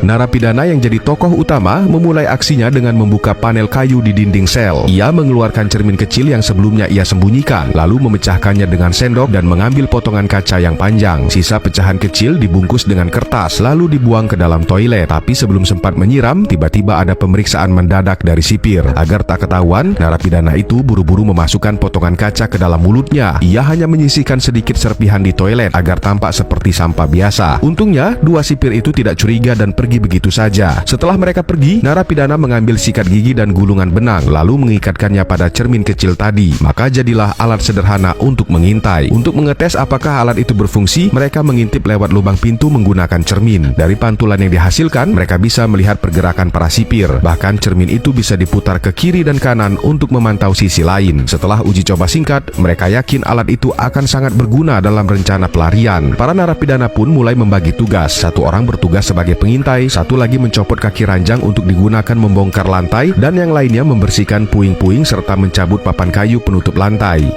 Narapidana yang jadi tokoh utama memulai aksinya dengan membuka panel kayu di dinding sel. Ia mengeluarkan cermin kecil yang sebelumnya ia sembunyikan, lalu memecahkannya dengan sendok dan mengambil potongan kaca yang panjang. Sisa pecahan kecil dibungkus dengan kertas, lalu dibuang ke dalam toilet. Tapi sebelum sempat menyiram, tiba-tiba ada pemeriksaan mendadak dari sipir. Agar tak ketahuan, narapidana itu buru-buru memasukkan potongan kaca ke dalam mulutnya. Ia hanya menyisihkan sedikit serpihan di toilet agar tampak seperti sampah biasa. Untungnya, dua sipir itu tidak curiga dan pergi begitu saja. Setelah mereka pergi, narapidana mengambil sikat gigi dan gulungan benang, lalu mengikatkannya pada cermin kecil tadi. Maka jadilah alat sederhana untuk mengintai. Untuk mengetes apakah alat itu berfungsi, mereka mengintip lewat lubang pintu menggunakan cermin. Dari pantulan yang dihasilkan, mereka bisa melihat pergerakan para sipir. Bahkan cermin itu bisa diputar ke kiri dan kanan untuk memantau sisi lain. Setelah uji coba singkat, mereka yakin alat itu akan sangat berguna dalam rencana pelarian. Para narapidana pun mulai membagi tugas. Satu orang bertugas sebagai pengintai, satu lagi mencopot kaki ranjang untuk digunakan membongkar lantai, dan yang lainnya membersihkan puing-puing serta mencabut papan kayu penutup lantai.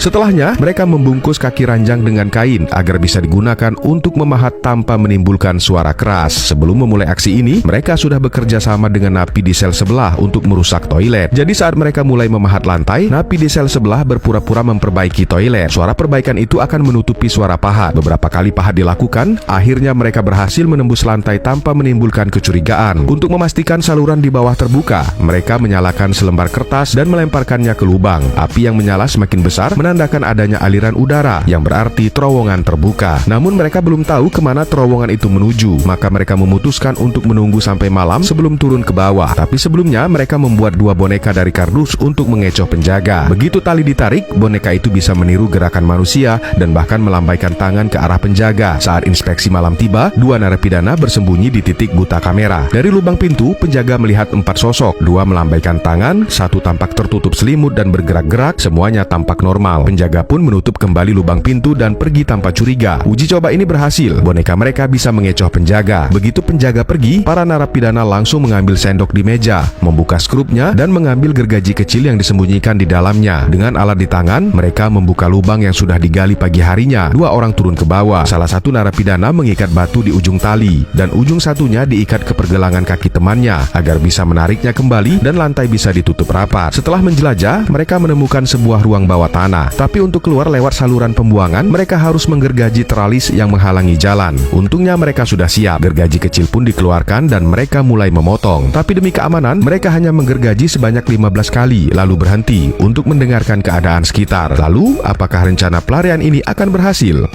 Setelahnya, mereka membungkus kaki ranjang dengan kain agar bisa digunakan untuk memahat tanpa menimbulkan suara keras. Sebelum memulai aksi ini, mereka sudah bekerja sama dengan napi di sel sebelah untuk merusak toilet. Jadi saat mereka mulai memahat lantai, napi di sel sebelah berpura-pura memperbaiki toilet. Suara perbaikan itu akan menutupi suara pahat. Beberapa kali pahat dilakukan, akhirnya mereka berhasil menembus lantai tanpa menimbulkan kecurigaan. Untuk memastikan saluran di bawah terbuka, mereka menyalakan selembar kertas dan melemparkannya ke lubang. Api yang menyala semakin besar menandakan adanya aliran udara, yang berarti terowongan terbuka. Namun mereka belum tahu kemana terowongan itu menuju, maka mereka memutuskan untuk menunggu sampai malam sebelum turun ke bawah. Tapi sebelumnya mereka membuat dua boneka dari kardus untuk mengecoh penjaga. Begitu tali ditarik, boneka itu bisa meniru gerakan manusia dan bahkan melambaikan tangan ke arah penjaga. Saat inspeksi malam tiba, dua narapidana bersembunyi di titik buta kamera. Dari lubang pintu, penjaga melihat 4 sosok. Dua melambaikan tangan, satu tampak tertutup selimut dan bergerak-gerak, semuanya tampak normal. Penjaga pun menutup kembali lubang pintu dan pergi tanpa curiga. Uji coba ini berhasil. Boneka mereka bisa mengecoh penjaga. Begitu penjaga pergi, para narapidana langsung mengambil sendok di meja, membuka skrupnya, dan mengambil gergaji kecil yang disembunyikan di dalamnya. Dengan alat di tangan, mereka membuka lubang yang sudah digali pagi harinya. Dua orang turun ke bawah. Salah satu narapidana mengikat batu di ujung tali, dan ujung satunya diikat ke pergelangan kaki temannya agar bisa menariknya kembali dan lantai bisa ditutup rapat. Setelah menjelajah, mereka menemukan sebuah ruang bawah tanah. Tapi untuk keluar lewat saluran pembuangan, mereka harus menggergaji teralis yang menghalangi jalan. Untungnya mereka sudah siap. Gergaji kecil pun dikeluarkan dan mereka mulai memotong. Tapi demi keamanan, mereka hanya menggergaji sebanyak 15 kali, lalu berhenti untuk mendengarkan keadaan sekitar. Lalu, apakah rencana pelarian ini akan berhasil?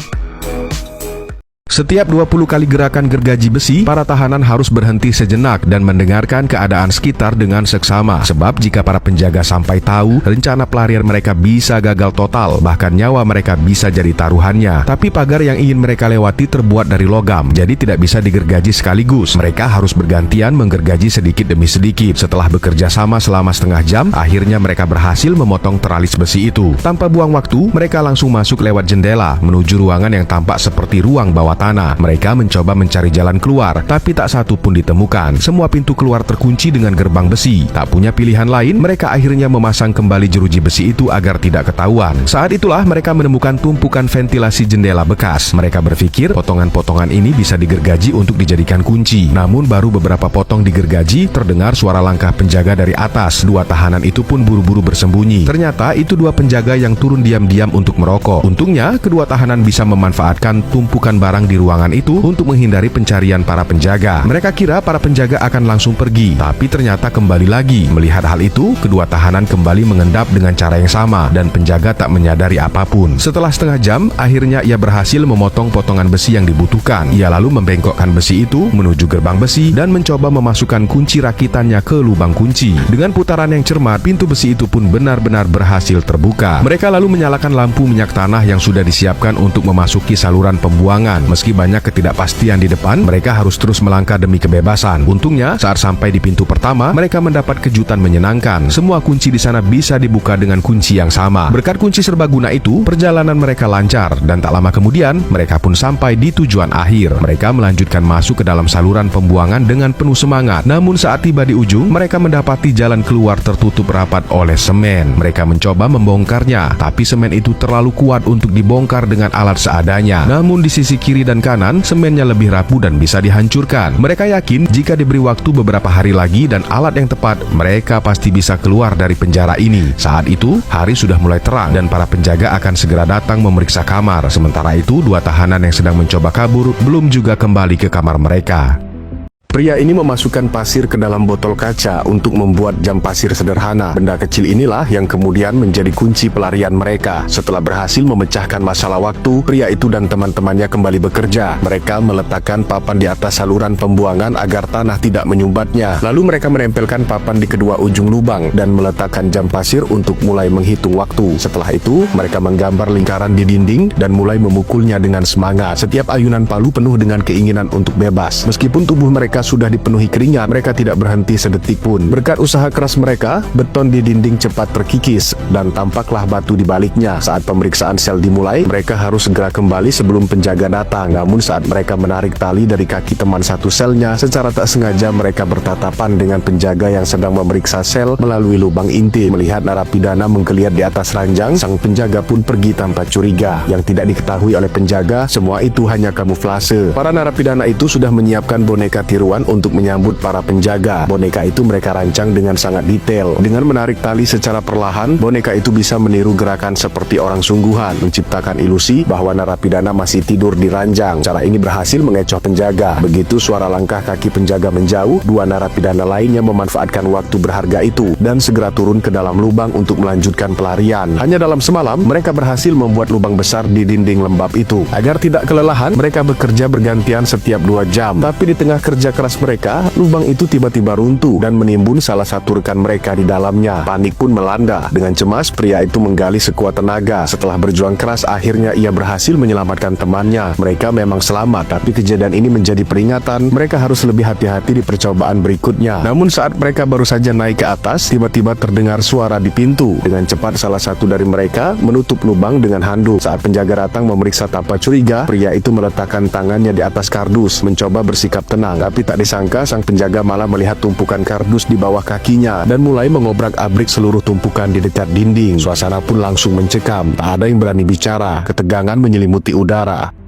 Setiap 20 kali gerakan gergaji besi, para tahanan harus berhenti sejenak dan mendengarkan keadaan sekitar dengan seksama. Sebab jika para penjaga sampai tahu, rencana pelarian mereka bisa gagal total, bahkan nyawa mereka bisa jadi taruhannya. Tapi pagar yang ingin mereka lewati terbuat dari logam, jadi tidak bisa digergaji sekaligus. Mereka harus bergantian menggergaji sedikit demi sedikit. Setelah bekerja sama selama setengah jam, akhirnya mereka berhasil memotong teralis besi itu. Tanpa buang waktu, mereka langsung masuk lewat jendela, menuju ruangan yang tampak seperti ruang bawah tanah. Mereka mencoba mencari jalan keluar, tapi tak satu pun ditemukan. Semua pintu keluar terkunci dengan gerbang besi. Tak punya pilihan lain, mereka akhirnya memasang kembali jeruji besi itu agar tidak ketahuan. Saat itulah mereka menemukan tumpukan ventilasi jendela bekas. Mereka berpikir potongan-potongan ini bisa digergaji untuk dijadikan kunci. Namun baru beberapa potong digergaji, terdengar suara langkah penjaga dari atas. Dua tahanan itu pun buru-buru bersembunyi. Ternyata itu dua penjaga yang turun diam-diam untuk merokok. Untungnya, kedua tahanan bisa memanfaatkan tumpukan barang di ruangan itu untuk menghindari pencarian para penjaga. Mereka kira para penjaga akan langsung pergi, tapi ternyata kembali lagi. Melihat hal itu, kedua tahanan kembali mengendap dengan cara yang sama, dan penjaga tak menyadari apapun. Setelah setengah jam, akhirnya ia berhasil memotong potongan besi yang dibutuhkan. Ia lalu membengkokkan besi itu menuju gerbang besi dan mencoba memasukkan kunci rakitannya ke lubang kunci. Dengan putaran yang cermat, pintu besi itu pun benar-benar berhasil terbuka. Mereka lalu menyalakan lampu minyak tanah yang sudah disiapkan untuk memasuki saluran pembuangan. Meski banyak ketidakpastian di depan, mereka harus terus melangkah demi kebebasan. Untungnya, saat sampai di pintu pertama, mereka mendapat kejutan menyenangkan. Semua kunci di sana bisa dibuka dengan kunci yang sama. Berkat kunci serbaguna itu, perjalanan mereka lancar, dan tak lama kemudian, mereka pun sampai di tujuan akhir. Mereka melanjutkan masuk ke dalam saluran pembuangan dengan penuh semangat. Namun saat tiba di ujung, mereka mendapati jalan keluar tertutup rapat oleh semen. Mereka mencoba membongkarnya, tapi semen itu terlalu kuat untuk dibongkar dengan alat seadanya. Namun di sisi kiri dan kanan, semennya lebih rapuh dan bisa dihancurkan. Mereka yakin jika diberi waktu beberapa hari lagi dan alat yang tepat, mereka pasti bisa keluar dari penjara ini. Saat itu, hari sudah mulai terang dan para penjaga akan segera datang memeriksa kamar. Sementara itu, dua tahanan yang sedang mencoba kabur belum juga kembali ke kamar mereka. Pria ini memasukkan pasir ke dalam botol kaca untuk membuat jam pasir sederhana. Benda kecil inilah yang kemudian menjadi kunci pelarian mereka. Setelah berhasil memecahkan masalah waktu, pria itu dan teman-temannya kembali bekerja. Mereka meletakkan papan di atas saluran pembuangan agar tanah tidak menyumbatnya. Lalu mereka menempelkan papan di kedua ujung lubang dan meletakkan jam pasir untuk mulai menghitung waktu. Setelah itu, mereka menggambar lingkaran di dinding dan mulai memukulnya dengan semangat. Setiap ayunan palu penuh dengan keinginan untuk bebas. Meskipun tubuh mereka sudah dipenuhi keringat, mereka tidak berhenti sedetik pun. Berkat usaha keras mereka, beton di dinding cepat terkikis dan tampaklah batu di baliknya. Saat pemeriksaan sel dimulai, mereka harus segera kembali sebelum penjaga datang. Namun saat mereka menarik tali dari kaki teman satu selnya, secara tak sengaja mereka bertatapan dengan penjaga yang sedang memeriksa sel melalui lubang inti. Melihat narapidana menggeliat di atas ranjang, sang penjaga pun pergi tanpa curiga. Yang tidak diketahui oleh penjaga, semua itu hanya kamuflase. Para narapidana itu sudah menyiapkan boneka tiruan untuk menyambut para penjaga. Boneka itu mereka rancang dengan sangat detail. Dengan menarik tali secara perlahan, boneka itu bisa meniru gerakan seperti orang sungguhan, menciptakan ilusi bahwa narapidana masih tidur di ranjang. Cara ini berhasil mengecoh penjaga. Begitu suara langkah kaki penjaga menjauh, dua narapidana lainnya memanfaatkan waktu berharga itu dan segera turun ke dalam lubang untuk melanjutkan pelarian. Hanya dalam semalam, mereka berhasil membuat lubang besar di dinding lembab itu. Agar tidak kelelahan, mereka bekerja bergantian setiap 2 jam. Tapi di tengah kerja keras mereka, lubang itu tiba-tiba runtuh dan menimbun salah satu rekan mereka di dalamnya. Panik pun melanda. Dengan cemas, pria itu menggali sekuat tenaga. Setelah berjuang keras, akhirnya ia berhasil menyelamatkan temannya. Mereka memang selamat, tapi kejadian ini menjadi peringatan. Mereka harus lebih hati-hati di percobaan berikutnya. Namun saat mereka baru saja naik ke atas, tiba-tiba terdengar suara di pintu. Dengan cepat, salah satu dari mereka menutup lubang dengan handuk. Saat penjaga datang memeriksa tanpa curiga, pria itu meletakkan tangannya di atas kardus, mencoba bersikap tenang. Tapi tak disangka sang penjaga malah melihat tumpukan kardus di bawah kakinya dan mulai mengobrak-abrik seluruh tumpukan di dekat dinding. Suasana pun langsung mencekam. Tak ada yang berani bicara. Ketegangan menyelimuti udara.